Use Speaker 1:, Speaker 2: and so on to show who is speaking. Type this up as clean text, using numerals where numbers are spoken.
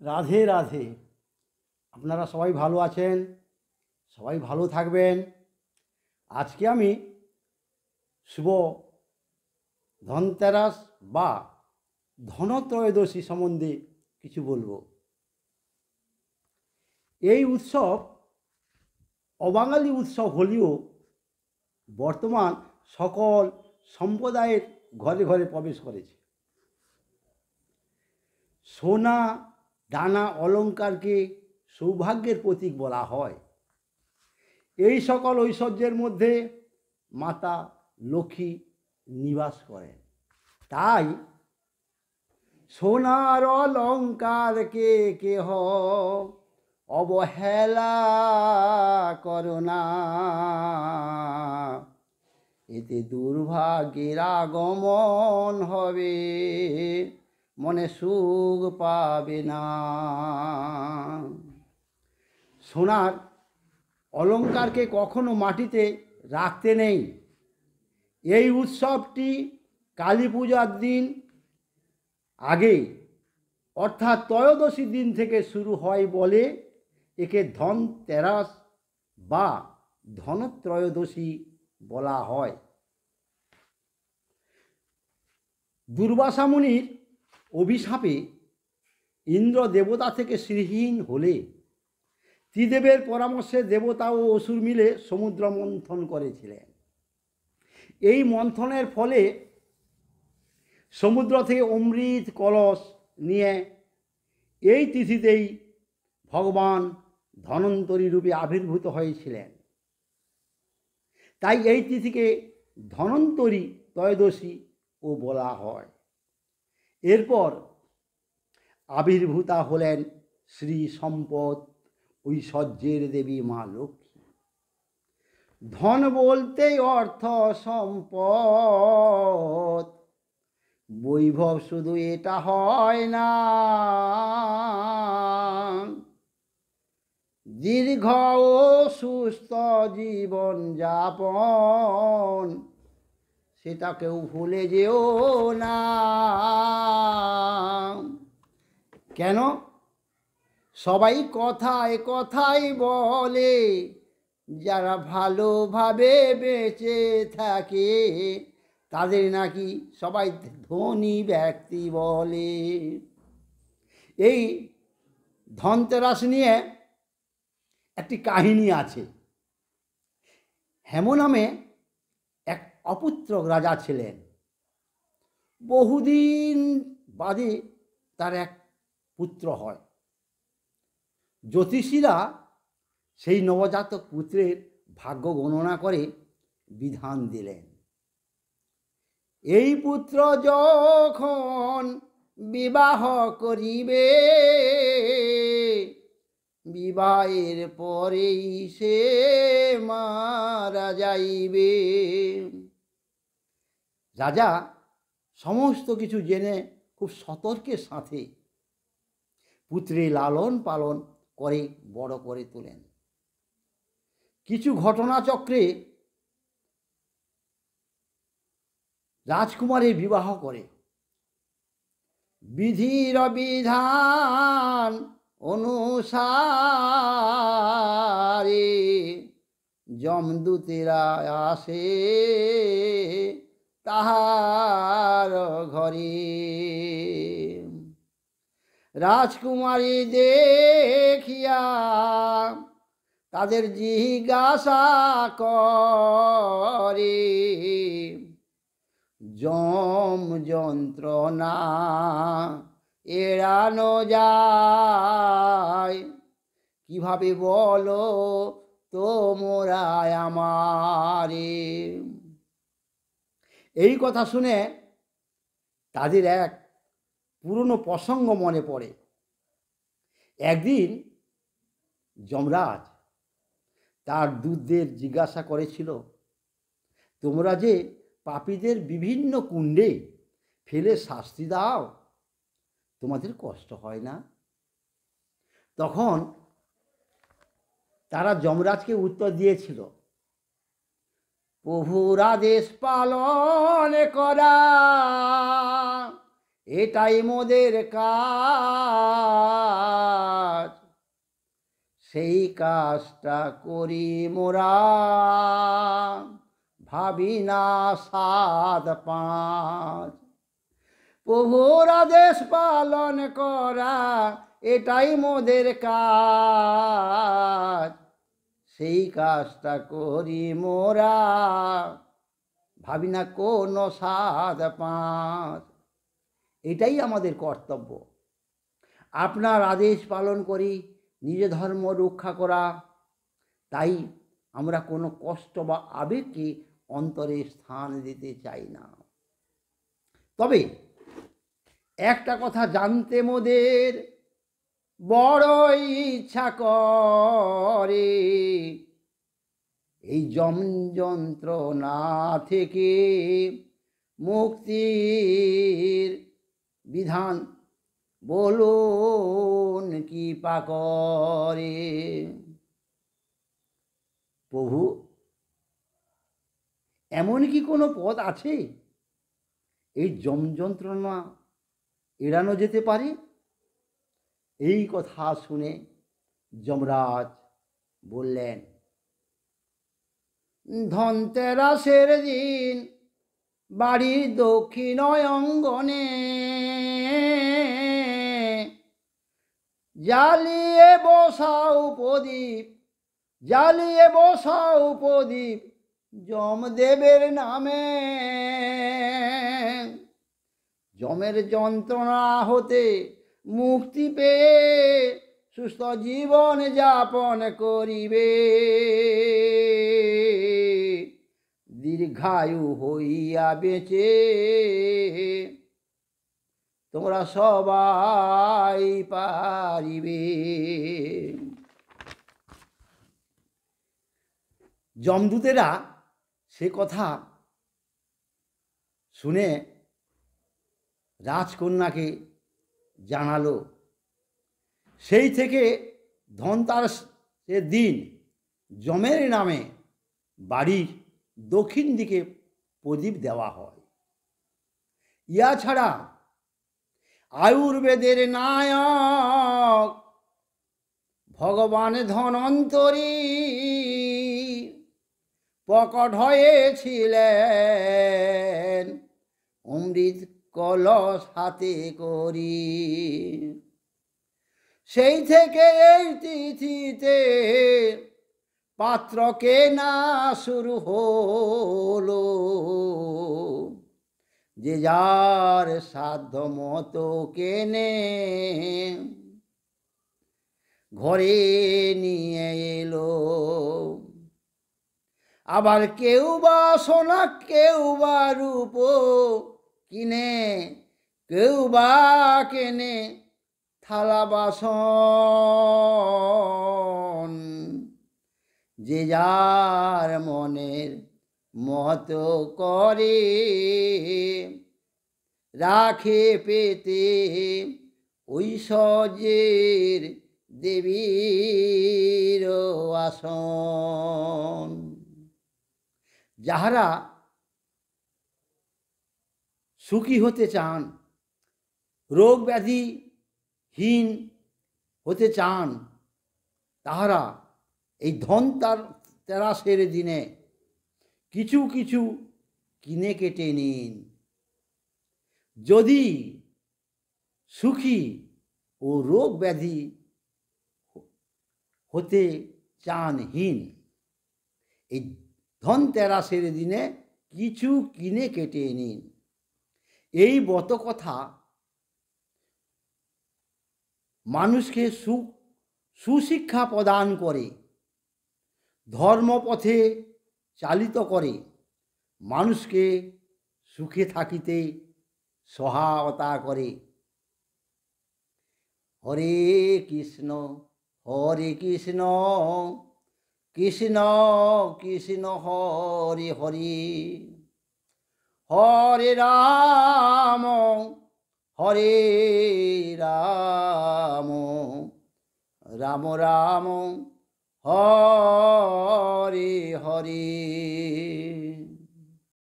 Speaker 1: রাধে রাধে। আপনারা সবাই ভালো আছেন, সবাই ভালো থাকবেন। আজকে আমি শুভ ধনতেরাস বা ধনত্রয়োদশী সম্বন্ধে কিছু বলবো। এই উৎসব অবাঙালি উৎসব হলেও বর্তমান সকল সম্প্রদায়ের ঘরে ঘরে প্রবেশ করেছে। সোনা দানা অলঙ্কারকে সৌভাগ্যের প্রতীক বলা হয়। এই সকল ঐশ্বর্যের মধ্যে মাতা লক্ষ্মী নিবাস করেন। তাই সোনার অলঙ্কারকে কেহ অবহেলা করো না, এতে দুর্ভাগ্যের আগমন হবে, মনে সুখ পাবে না। সোনার অলঙ্কারকে কখনো মাটিতে রাখতে নেই। এই উৎসবটি কালী পূজার দিন আগে অর্থাৎ ত্রয়োদশীর দিন থেকে শুরু হয় বলে একে ধনতেরাস বা ধনত্রয়োদশী বলা হয়। দুর্বাসা মুনির অভিশাপে ইন্দ্র দেবতা থেকে শ্রীহীন হলে ত্রিদেবের পরামর্শে দেবতা ও অসুর মিলে সমুদ্র মন্থন করেছিলেন। এই মন্থনের ফলে সমুদ্র থেকে অমৃত কলস নিয়ে এই তিথিতেই ভগবান ধনন্তরী রূপে আবির্ভূত হয়েছিলেন। তাই এই তিথিকে ধনন্তরী ত্রয়োদশী ও বলা হয়। এরপর আবির্ভূতা হলেন শ্রী সম্পদ ঐশ্বর্যের দেবী মা লক্ষ্মী। ধন বলতে অর্থ সম্পদ, বৈভব শুধু এটা হয় না, দীর্ঘ ও সুস্থ জীবন যাপন সেটা কেউ ভুলে যেও না। কেন? সবাই কথায় কথায় বলে যারা ভালোভাবে বেঁচে থাকে তাদের নাকি সবাই ধনী ব্যক্তি বলে। এই ধনতেরাস নিয়ে একটি কাহিনী আছে। হেম নামে এক অপুত্রক রাজা ছিলেন। বহুদিন বাদে তার এক পুত্র হয়। জ্যোতিষীরা সেই নবজাতক পুত্রের ভাগ্য গণনা করে বিধান দিলেন, এই পুত্র যখন বিবাহ করিবে বিবাহের পরেই সে মারা যাইবে। রাজা সমস্ত কিছু জেনে খুব সতর্কের সাথে পুত্রের লালন পালন করে বড় করে তোলেন। কিছু ঘটনাচক্রে রাজকুমারের বিবাহ করে। বিধির বিধান অনুসারে যমদূতেরা আসে তাহার ঘরে। রাজকুমারী দেখিয়া তাদের জিজ্ঞাসা করে, যম যন্ত্রণা এড়ানো যায় কিভাবে বলো তোমরা আমারে। এই কথা শুনে তাদের এক পুরনো প্রসঙ্গ মনে পড়ে। একদিন যমরাজ তার দূতদের জিজ্ঞাসা করেছিল, তোমরা যে পাপীদের বিভিন্ন কুণ্ডে ফেলে শাস্তি দাও, তোমাদের কষ্ট হয় না? তখন তারা যমরাজকে উত্তর দিয়েছিল, প্রভুর আদেশ পালন করা এটাই মোদের কাজ, সেই কাজটা করি মোরা, ভাবি না সাত পাঁচ। প্রভুর আদেশ পালন করা এটাই মোদের কাজ, সেই কাজটা করি মোরা, ভাবি না কোনো সাত পাঁচ। এটাই আমাদের কর্তব্য। আপনার আদেশ পালন করি, নিজ ধর্ম রক্ষা করা। তাই আমরা কোনো কষ্ট বা আবেগকে অন্তরে স্থান দিতে চাই না। তবে একটা কথা জানতে মোদের বড়ই ইচ্ছা করে, এই যম যন্ত্রণা থেকে মুক্তির বিধান বলুন কি পা করে। প্রভু, এমন কি কোনো পথ আছে এই যম যন্ত্রণা এড়ানো যেতে পারে? এই কথা শুনে যমরাজ বললেন, ধনতেরাসের দিন বাড়ির দক্ষিণ অঙ্গনে জ্বালিয়ে বসাও প্রদীপ, জ্বালিয়ে বসাও প্রদীপ যমদেবের নামে। যমের যন্ত্রণা হতে মুক্তি পেয়ে সুস্থ জীবন যাপন করিবে, দীর্ঘায়ু হইয়া বেঁচে তোমরা সবাই পারিবে। যমদূতেরা সে কথা শুনে রাজকন্যাকে জানালো। সেই থেকে ধনতেরাসের দিন যমের নামে বাড়ির দক্ষিণ দিকে প্রদীপ দেওয়া হয়। ইয়া ছাড়া আয়ুর্বেদের নায়ক ভগবান ধনন্তরী প্রকট হয়েছিলেন অমৃত কলস হাতে করি। সেই থেকে এই তিথিতে পাত্র কেনা শুরু হলো, যে যার সাধ্য মতো কেনে ঘরে নিয়ে এলো। আবার কেউ বা সোনা, কেউ বা রূপ কিনে, কেউ বা কেনে থালা বাসন, যে যার মনের মতো করে রাখে পেতে ঐশ্বর্যের দেবীর আসন। যাহারা সুখী হতে চান, রোগ ব্যাধিহীন হতে চান, তাহারা এই ধনতেরাসের দিনে কিছু কিছু কিনে কেটে নিন। যদি সুখী ও রোগ ব্যাধি হতে চানহীন, এই ধনতেরাসের দিনে কিছু কিনে কেটে নিন। এই ব্রত কথা মানুষকে সুশিক্ষা প্রদান করে, ধর্মপথে চালিত করে, মানুষকে সুখে থাকিতে সহায়তা করে। হরে কৃষ্ণ হরে কৃষ্ণ, কৃষ্ণ কৃষ্ণ হরে হরে, হরে রাম হরে রাম, রাম রাম হরে হরে।